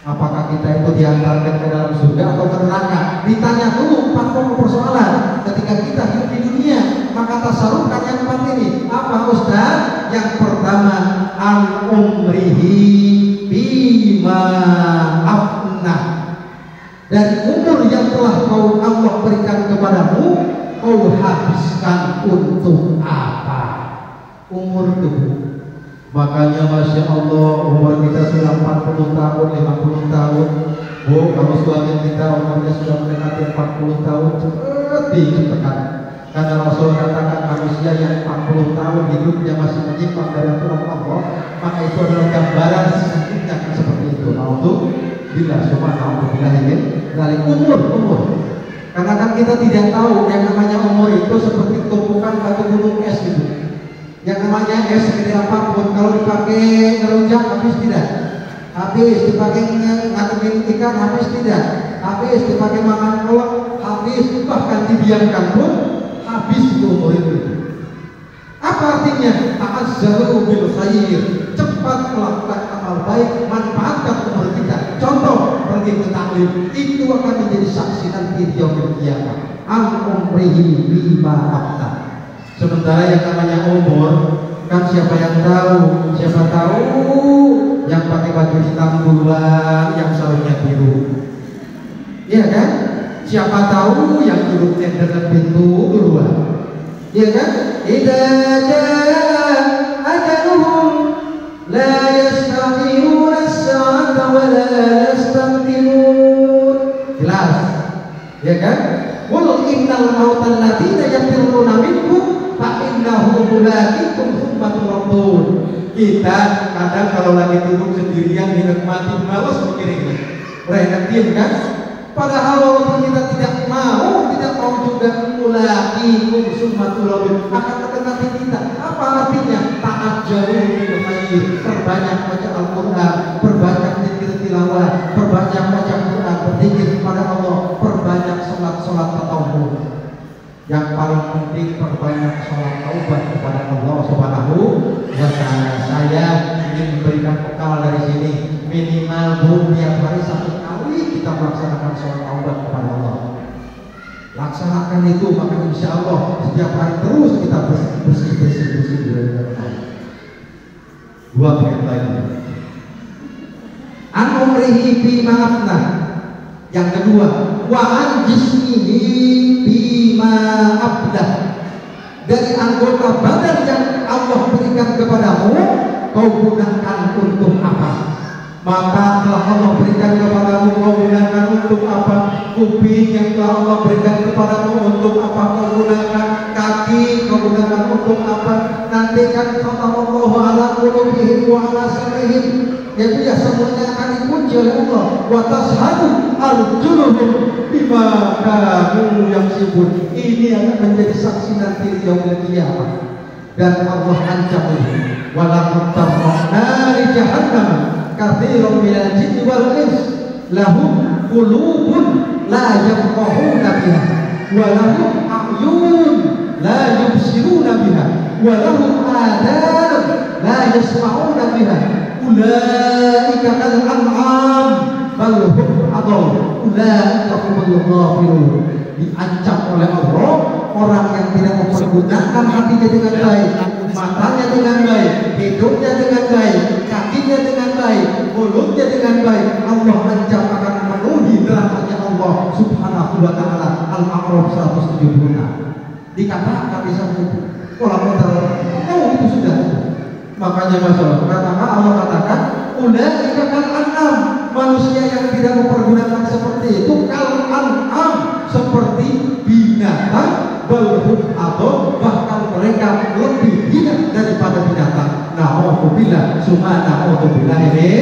Speaker 2: Apakah kita itu diantarkan ke dalam surga atau ke neraka? Ditanya dulu 4 pokok persoalan ketika kita hidup di dunia. Maka tasarufkan yang 4 ini. Apa Ustaz? Yang pertama, al-umrihi bima afnah. Dari umur yang telah kau Allah berikan kepadamu, kau habiskan untuk apa? Umur itu. Makanya Masya Allah, umur kita sudah 40 tahun, 50 tahun. Oh, kalau suami kita umurnya sudah mendekati 40 tahun, cepat ditekan. Karena Rasul katakan manusia yang 40 tahun hidupnya masih menyimpang dari aturan Allah, maka itu adalah gambaran sesungguhnya seperti itu. Bila subhanallah ini dari umur. Karena kan kita tidak tahu yang namanya umur itu seperti tumpukan batu gunung es gitu. Yang namanya es segede apapun, kalau dipakai ngerujak habis tidak? Habis. Dipakai ngadepin ikan habis tidak? Habis. Dipakai makan kolak habis. Bahkan didiamkan pun habis itu umur itu. Apa artinya? Ta'azzaru bil khair. Cepat melakukan amal baik, manfaatkan umur kita. Contoh, pergi ke taklim, itu akan menjadi saksi nanti di yaumil qiyamah. Al-umrihi bima afnah. Sementara yang namanya umur, kan siapa yang tahu? Siapa tahu yang pakai baju hitam duluan, yang sarungnya biru. Iya kan? Siapa tahu yang hidupnya dengan pintu duluan. Iya kan? Idza jaa ajaluhum la yastakhiruna as-sa'ata wa la yastaqdimun. Jelas. Ya kan? Qul innal mautal ladzina yafirruna minkum fa innahu mulaqikum tsumma turaddun. Kita kadang kalau lagi duduk sendirian dinikmati malas mikirin. Perhatian kan? Padahal walaupun kita tidak mau juga mulaqikum tsumma turaddun akan mendekati kita. Apa artinya? Ta'ajjalu bil khair. Perbanyak baca Al-Qur'an, perbanyak zikir tilawah, perbanyak baca Quran, berzikir kepada Allah, perbanyak salat tatawwu. Yang paling penting perbanyak salat taubat kepada Allah Subhanahu wa Ta'ala. Saya ingin memberikan bekal dari sini, minimal tiap hari 1 kali kita melaksanakan salat taubat kepada Allah. Laksanakan itu, maka insya Allah setiap hari terus kita bersih dari Allah. 2 perintah ini. An-umrihi bima afnah. Yang kedua, wa an jismihi bima abdah. Dari anggota badan yang Allah berikan kepadamu, kau gunakan untuk apa? Mata telah Allah berikan kepadamu, kau gunakan untuk apa? Kuping yang telah Allah berikan kepadamu, untuk apa kau gunakan? Kaki kau gunakan untuk apa? Nanti kan khatamallahu ala qulubihim wa ala sam'ihim. Yaitu ya semuanya akan dikunci oleh Allah. Wa tashhadu arjuluhum bima kanu yaksibun. Ini akan menjadi saksi nanti di yaumil qiyamah. Dan Allah ancam ini. Wa laqad tarra'na li jahannam katsiran minal jinni wal ins lahum qulubun la yafqahuna biha wa lahum a'yun la yubsiruna biha wa lahum adan la yasma'una biha ulaika kal an'am bal hum adall ulaika humul ghafilun. Diancam oleh Allah orang yang tidak mempergunakan hatinya dengan baik, matanya dengan baik, hidupnya dengan baik, kakinya dengan baik, mulutnya dengan baik. Allah ancam akan memenuhi nerakanya Allah Subhanahu wa Ta'ala. Al-A'raf 176. dikatakan di sana itu pola motor itu sudah. Makanya masalah Allah katakan ulaika kal an'am, manusia yang tidak mempergunakan seperti itu kal an'am, seperti binatang, balhum atau bahkan mereka lebih hina daripada binatang. Na'udzubillah, summa na'udzubillah ini.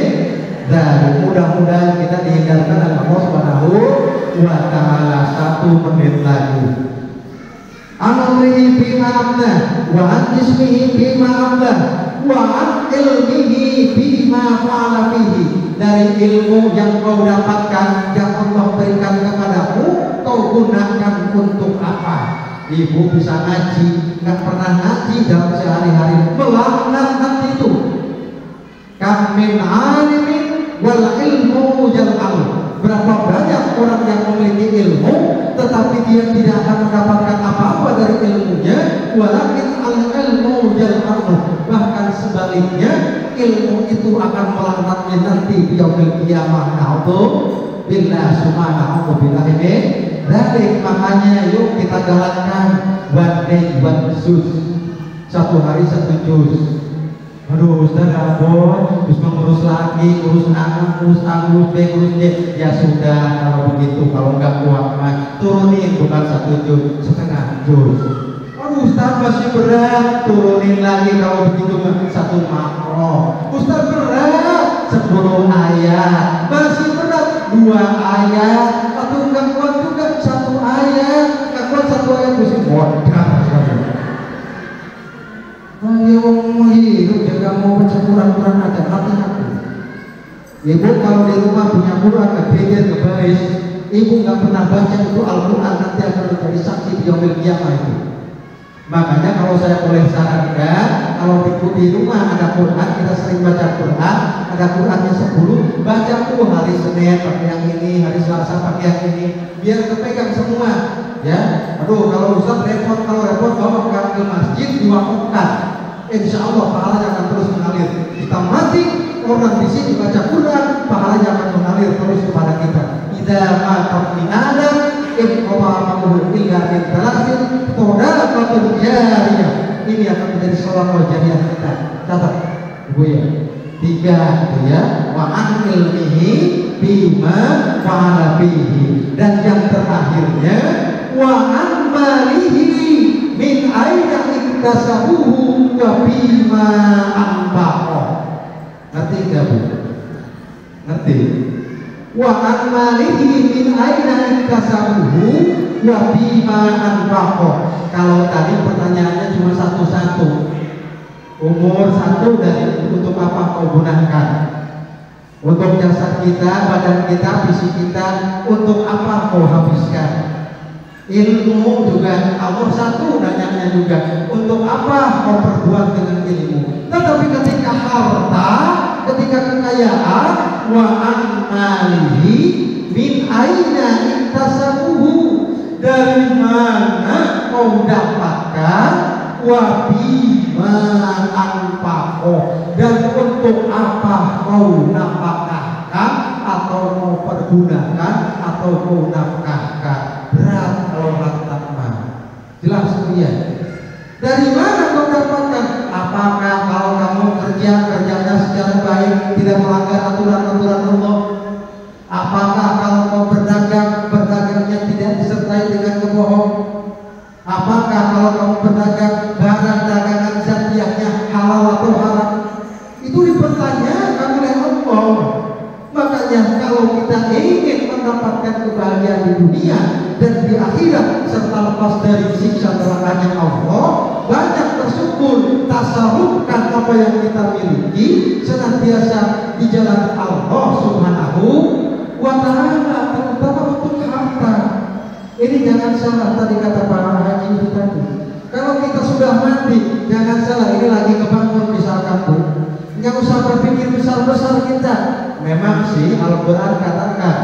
Speaker 2: Dan mudah-mudahan kita dihindarkan oleh Allah Subhanahu wa ta'ala. 1 menit lagi. Amrihi bima amna wa an ismihi bima amna wa an ilmihi bima fa'ala fihi. Dari ilmu yang kau dapatkan yang Allah berikan kepadamu, kau gunakan untuk apa? Ibu bisa ngaji, nggak pernah ngaji dalam sehari-hari, melaknat itu. Kam min alimin wal ilmu jal'al. Berapa banyak orang yang memiliki ilmu tetapi dia tidak akan mendapatkan apa-apa dari ilmunya, walakin al-ilmu jal'al. Bahkan sebaliknya, ilmu itu akan melaknatnya nanti di yaumil qiyamah. Na'udzubillah, summa na'udzubillah ini. Dari makanya yuk kita galakkan one day one juz, 1 hari 1 juz. Aduh Ustaz Abon, terus mengurus lagi, urus anak, urus A, urus B, urus C. Ya sudah, kalau begitu, kalau nggak kuat mah turunin, bukan 1 juz, 1/2 juz. Aduh Ustaz masih berat, turunin lagi kalau begitu mah 1 makro. Ustaz berat, 10 ayat, masih berat 2 ayat, atau nggak kuat juga 1 ayat, nggak kuat 1 ayat mesti modal. Ya mau hidup juga mau baca Quran ada hati-hati. Ibu kalau di rumah punya Quran kegeger kebaris, ibu nggak pernah baca itu Al-Quran, nanti akan menjadi saksi di yaumil qiyamah itu. Makanya kalau saya boleh sarankan, kalau di rumah ada Quran, kita sering baca Quran, ada Qurannya 10, baca tuh hari Senin pakai yang ini, hari Selasa pakai yang ini, biar kepegang semua. Ya, aduh kalau Ustaz repot, kalau repot bawa ke masjid diwakafkan. Insya Allah pahalanya akan terus mengalir. Kita mati, orang di sini baca Quran, pahalanya akan mengalir terus kepada kita. Idza mata ibnu Adam, inqata amaluhu illa min thalathin, sadaqatin jariyah. Ini akan menjadi sedekah jariyah kita. Catat, Ibu ya. 3 itu ya. Wa an ilmihi bima fa'ala bihi. Dan yang terakhirnya wa an malihi min aina iktasabuhu wa bima anfaqo. Ngerti enggak Bu? Ngerti? Wa an malihi min aina iktasabuhu wa bima anfaqo. Kalau tadi pertanyaannya cuma satu-satu, umur 1 dan untuk apa kau gunakan? Untuk jasad kita, badan kita, fisik kita, untuk apa kau habiskan? Ilmu juga Allah 1 nanyanya juga, untuk apa kau perbuat dengan ilmu? Tetapi ketika harta, ketika kekayaan, wa an malihi min aina iktasabuhu, dari mana kau dapatkan, wa bima anfaqo, dan untuk apa kau nafkahkan atau kau pergunakan atau kau nafkahkan. Berat kalau harta mah. Jelas ya. Dari mana kau dapatkan? Apakah kalau kamu kerjanya secara baik, tidak melanggar aturan-aturan Allah? Apakah kalau kau berdagangnya tidak disertai dengan kebohongan? Apakah kalau kamu berdagang barang dagangan zatiahnya halal atau haram? Itu dipertanyakan oleh Allah. Makanya kalau kita ingin mendapatkan kebahagiaan di dunia dan di akhirat serta lepas dari siksa nerakanya Allah, banyak bersyukur, tasarrufkan apa yang kita miliki senantiasa di jalan Allah Subhanahu wa ta'ala, terutama untuk harta. Ini jangan salah tadi kata Pak Haji itu tadi. Kalau kita sudah mati, jangan salah, ini lagi kebangun misalkan tuh, nggak usah berpikir besar-besar kita. Memang sih Al-Quran katakan,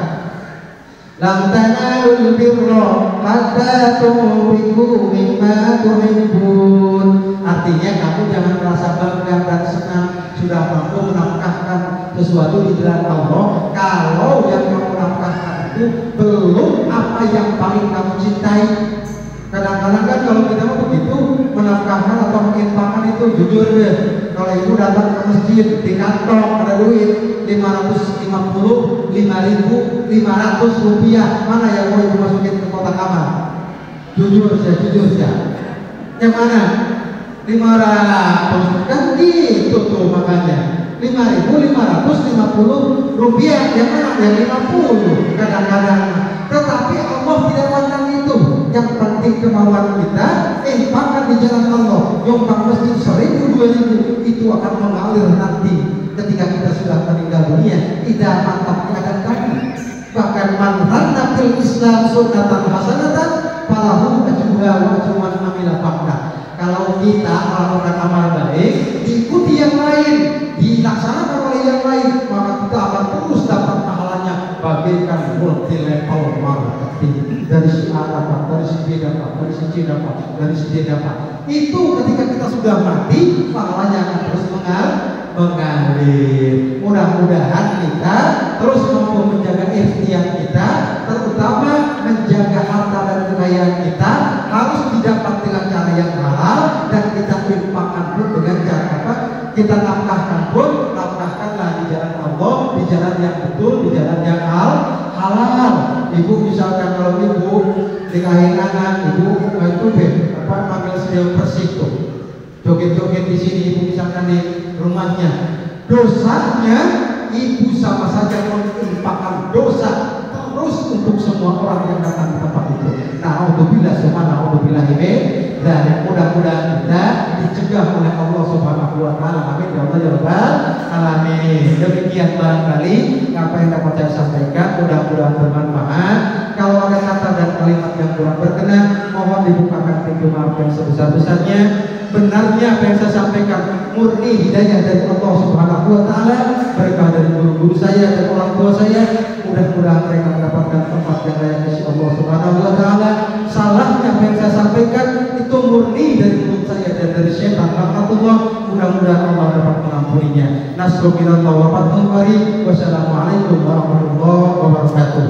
Speaker 2: lam tanalul birra hatta tunfiqu mimma tuhibbun. Artinya kamu jangan merasa bangga dan senang sudah mampu menafkahkan sesuatu di jalan Allah kalau yang kamu nafkahkan itu belum apa yang paling kamu cintai. Kadang-kadang kan kalau kita menafkahkan atau menginfakkan itu jujur deh. Kalau ibu datang ke masjid di kantong ada duit 550, 5.500 rupiah, mana yang mau ibu masukin ke kotak amal? Jujur saja. Yang mana? 500 kan gitu tuh makanya 5.550 rupiah. Yang mana? Yang 50 kadang-kadang. Tetapi Allah tidak pandang itu. Yang penting kemauan kita, infakkan di jalan Allah. Nyumbang masjid 1.000, 2.000 itu akan mengalir nanti ketika kita sudah meninggal dunia. Tidak mantapnya akan kami. Bahkan man ranna fil Islam sunnatan hasanatan falahu ajruha wa ajru man amila ba'da. Kalau kita melakukan amal baik, diikuti yang lain, dilaksanakan oleh yang lain, maka kita akan terus dapat pahalanya bagaikan multi level marketing. Dari si A dapat, dari si B dapat, dari si C dapat, dari si D dapat. Itu ketika kita sudah mati, pahalanya akan terus mengalir. Mudah-mudahan kita terus mampu menjaga ikhtiar kita, terutama menjaga harta dan kekayaan kita harus didapat dengan cara yang halal, dan kita infakkan pun dengan cara apa? Kita nafkahkan pun, nafkahkanlah di jalan Allah, di jalan yang betul, di jalan yang halal. Ibu misalkan kalau ibu nikahin anak, ibu itu panggil sedang persik tuh, joget-joget di sini, ibu misalkan di rumahnya, dosanya ibu sama saja menginfakkan dosa terus untuk semua orang yang datang ke tempat itu. Na'udzubillah ini, dan mudah-mudahan kita dicegah oleh Allah Subhanahu wa taala. Amin ya Allah ya rabbal alamin. Demikian barangkali apa yang dapat saya sampaikan, mudah-mudahan bermanfaat. Kalau ada kata dan kalimat yang kurang berkenan, mohon dibukakan pintu maaf yang sebesar-besarnya. Benarnya apa yang saya sampaikan murni hidayah dari Allah Subhanahu wa taala, berkah dari guru-guru saya dan orang tua saya. Mudah-mudahan mereka mendapatkan tempat yang layak di Allah Subhanahu wa taala. Salahnya apa yang saya sampaikan itu murni dari mulut saya dan dari syaitan laknatullah. Mudah-mudahan Allah dapat mengampuninya. Nasrullah wa fathul qarib. Wassalamualaikum warahmatullahi wabarakatuh.